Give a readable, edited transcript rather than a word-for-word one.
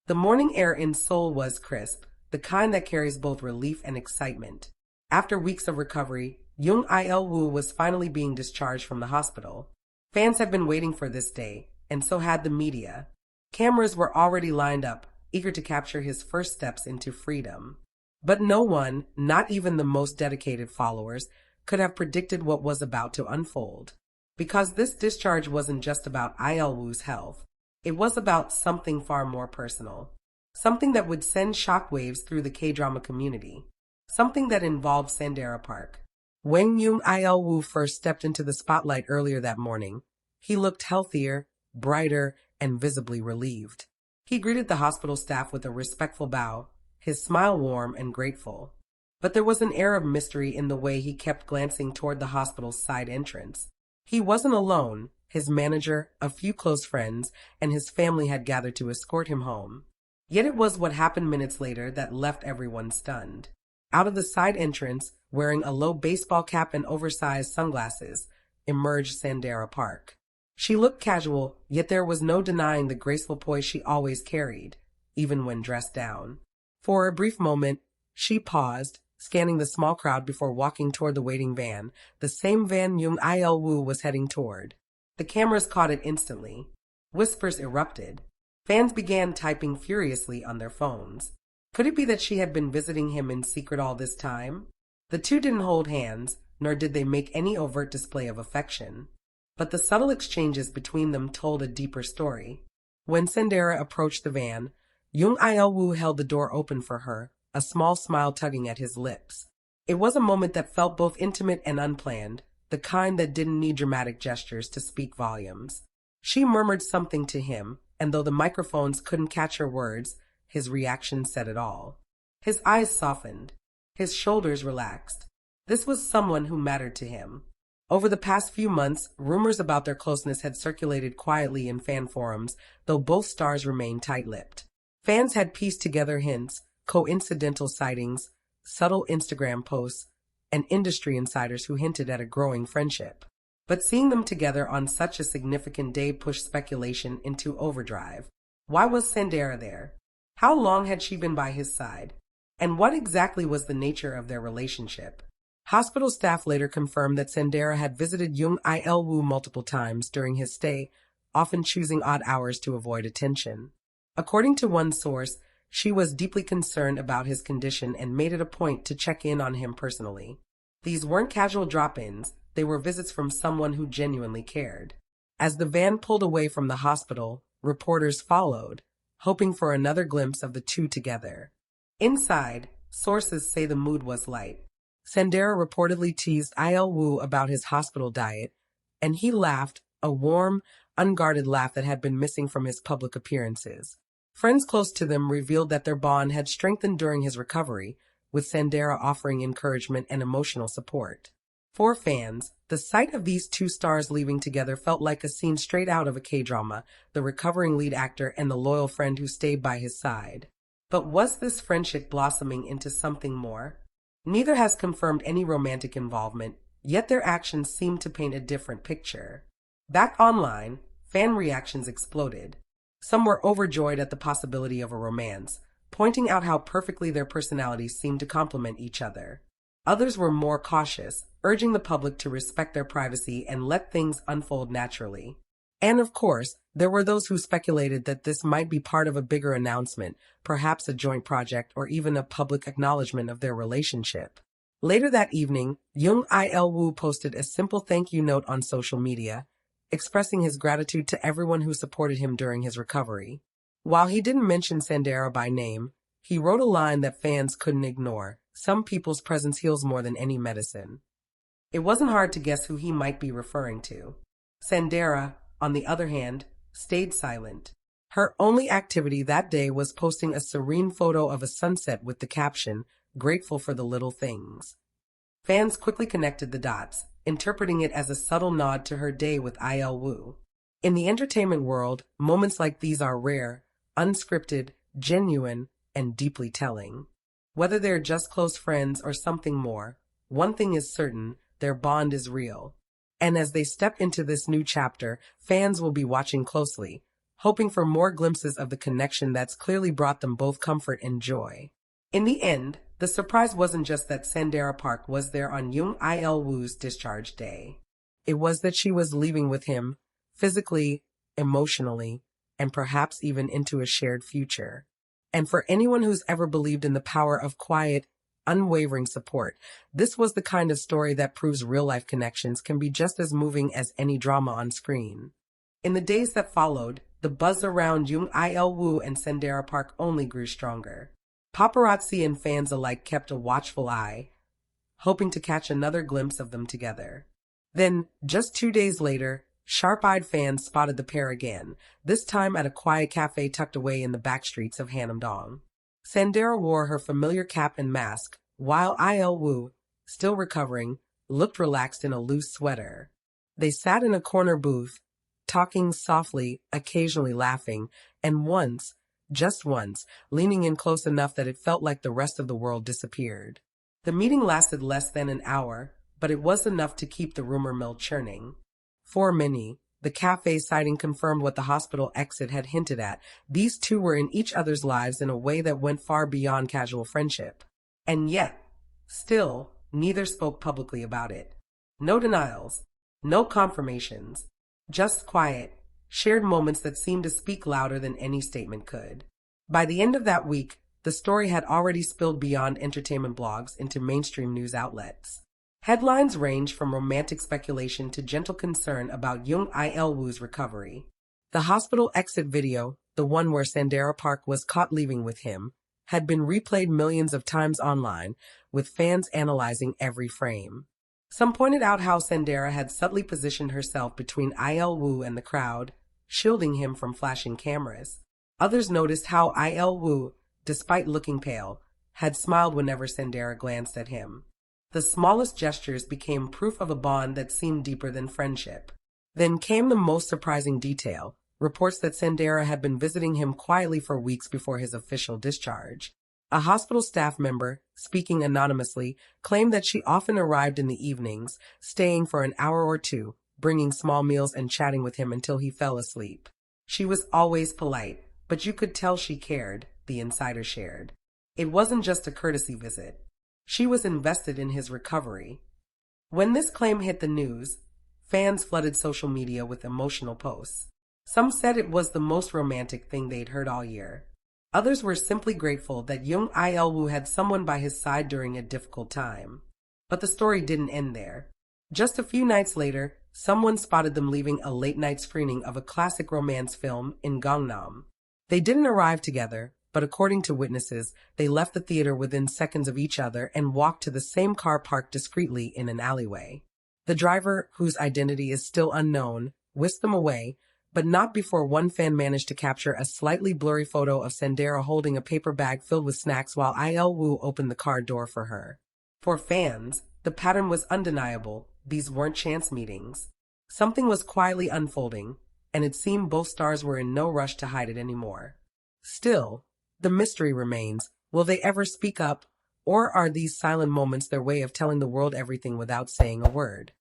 The morning air in Seoul was crisp, the kind that carries both relief and excitement. After weeks of recovery, Jung Il-woo was finally being discharged from the hospital. Fans had been waiting for this day, and so had the media. Cameras were already lined up, eager to capture his first steps into freedom. But no one, not even the most dedicated followers, could have predicted what was about to unfold. Because this discharge wasn't just about Il-woo's health. It was about something far more personal. Something that would send shockwaves through the K-drama community. Something that involved Sandara Park. When Jung Il-woo first stepped into the spotlight earlier that morning, he looked healthier, brighter, and visibly relieved. He greeted the hospital staff with a respectful bow, his smile warm and grateful. But there was an air of mystery in the way he kept glancing toward the hospital's side entrance. He wasn't alone. His manager, a few close friends, and his family had gathered to escort him home. Yet it was what happened minutes later that left everyone stunned. Out of the side entrance, wearing a low baseball cap and oversized sunglasses, emerged Sandara Park. She looked casual, yet there was no denying the graceful poise she always carried, even when dressed down. For a brief moment, she paused, scanning the small crowd before walking toward the waiting van, the same van Jung Il-woo was heading toward. The cameras caught it instantly. Whispers erupted. Fans began typing furiously on their phones. Could it be that she had been visiting him in secret all this time? The two didn't hold hands, nor did they make any overt display of affection. But the subtle exchanges between them told a deeper story. When Sandara approached the van, Jung Il-woo held the door open for her, a small smile tugging at his lips. It was a moment that felt both intimate and unplanned, the kind that didn't need dramatic gestures to speak volumes. She murmured something to him, and though the microphones couldn't catch her words, his reaction said it all. His eyes softened. His shoulders relaxed. This was someone who mattered to him. Over the past few months, rumors about their closeness had circulated quietly in fan forums, though both stars remained tight-lipped. Fans had pieced together hints, coincidental sightings, subtle Instagram posts, and industry insiders who hinted at a growing friendship. But seeing them together on such a significant day pushed speculation into overdrive. Why was Sandara there? How long had she been by his side? And what exactly was the nature of their relationship? Hospital staff later confirmed that Sandara had visited Jung Il-woo multiple times during his stay, often choosing odd hours to avoid attention. According to one source, she was deeply concerned about his condition and made it a point to check in on him personally. These weren't casual drop-ins, they were visits from someone who genuinely cared. As the van pulled away from the hospital, reporters followed, hoping for another glimpse of the two together. Inside, sources say the mood was light. Sandara reportedly teased Il-woo about his hospital diet, and he laughed, a warm, unguarded laugh that had been missing from his public appearances. Friends close to them revealed that their bond had strengthened during his recovery, with Sandara offering encouragement and emotional support. For fans, the sight of these two stars leaving together felt like a scene straight out of a K-drama, the recovering lead actor and the loyal friend who stayed by his side. But was this friendship blossoming into something more? Neither has confirmed any romantic involvement, yet their actions seem to paint a different picture. Back online, fan reactions exploded. Some were overjoyed at the possibility of a romance, pointing out how perfectly their personalities seemed to complement each other. Others were more cautious, urging the public to respect their privacy and let things unfold naturally. And of course, there were those who speculated that this might be part of a bigger announcement, perhaps a joint project or even a public acknowledgement of their relationship. Later that evening, Jung Il-woo posted a simple thank you note on social media, expressing his gratitude to everyone who supported him during his recovery. While he didn't mention Sandara by name, he wrote a line that fans couldn't ignore: "Some people's presence heals more than any medicine." It wasn't hard to guess who he might be referring to. Sandara, on the other hand, stayed silent. Her only activity that day was posting a serene photo of a sunset with the caption, "Grateful for the little things." Fans quickly connected the dots, interpreting it as a subtle nod to her day with Il-woo. In the entertainment world, moments like these are rare, unscripted, genuine, and deeply telling. Whether they're just close friends or something more, one thing is certain: their bond is real. And as they step into this new chapter, fans will be watching closely, hoping for more glimpses of the connection that's clearly brought them both comfort and joy. In the end, the surprise wasn't just that Sandara Park was there on Jung Il-woo's discharge day. It was that she was leaving with him, physically, emotionally, and perhaps even into a shared future. And for anyone who's ever believed in the power of quiet, unwavering support, this was the kind of story that proves real-life connections can be just as moving as any drama on screen. In the days that followed, the buzz around Jung Il-woo and Sandara Park only grew stronger. Paparazzi and fans alike kept a watchful eye, hoping to catch another glimpse of them together. Then, just 2 days later, sharp-eyed fans spotted the pair again, this time at a quiet cafe tucked away in the backstreets of Hanam-dong. Sandara wore her familiar cap and mask, while Il-woo, still recovering, looked relaxed in a loose sweater. They sat in a corner booth, talking softly, occasionally laughing, and once, just once, leaning in close enough that it felt like the rest of the world disappeared. The meeting lasted less than an hour, but it was enough to keep the rumor mill churning. For many, the cafe sighting confirmed what the hospital exit had hinted at. These two were in each other's lives in a way that went far beyond casual friendship. And yet, still, neither spoke publicly about it. No denials, no confirmations, just quiet, shared moments that seemed to speak louder than any statement could. By the end of that week, the story had already spilled beyond entertainment blogs into mainstream news outlets. Headlines ranged from romantic speculation to gentle concern about Jung Il-woo's recovery. The hospital exit video, the one where Sandara Park was caught leaving with him, had been replayed millions of times online, with fans analyzing every frame. Some pointed out how Sandara had subtly positioned herself between Il-woo and the crowd, shielding him from flashing cameras. Others noticed how Il-woo, despite looking pale, had smiled whenever Sandara glanced at him. The smallest gestures became proof of a bond that seemed deeper than friendship. Then came the most surprising detail, reports that Sandara had been visiting him quietly for weeks before his official discharge. A hospital staff member, speaking anonymously, claimed that she often arrived in the evenings, staying for an hour or two, bringing small meals and chatting with him until he fell asleep. She was always polite, but you could tell she cared, the insider shared. It wasn't just a courtesy visit. She was invested in his recovery. When this claim hit the news, fans flooded social media with emotional posts. Some said it was the most romantic thing they'd heard all year. Others were simply grateful that Jung Il-woo had someone by his side during a difficult time. But the story didn't end there. Just a few nights later, someone spotted them leaving a late-night screening of a classic romance film in Gangnam. They didn't arrive together, but according to witnesses, they left the theater within seconds of each other and walked to the same car parked discreetly in an alleyway. The driver, whose identity is still unknown, whisked them away, but not before one fan managed to capture a slightly blurry photo of Sandara holding a paper bag filled with snacks while Il-woo opened the car door for her. For fans, the pattern was undeniable. These weren't chance meetings. Something was quietly unfolding, and it seemed both stars were in no rush to hide it anymore. Still, the mystery remains. Will they ever speak up, or are these silent moments their way of telling the world everything without saying a word?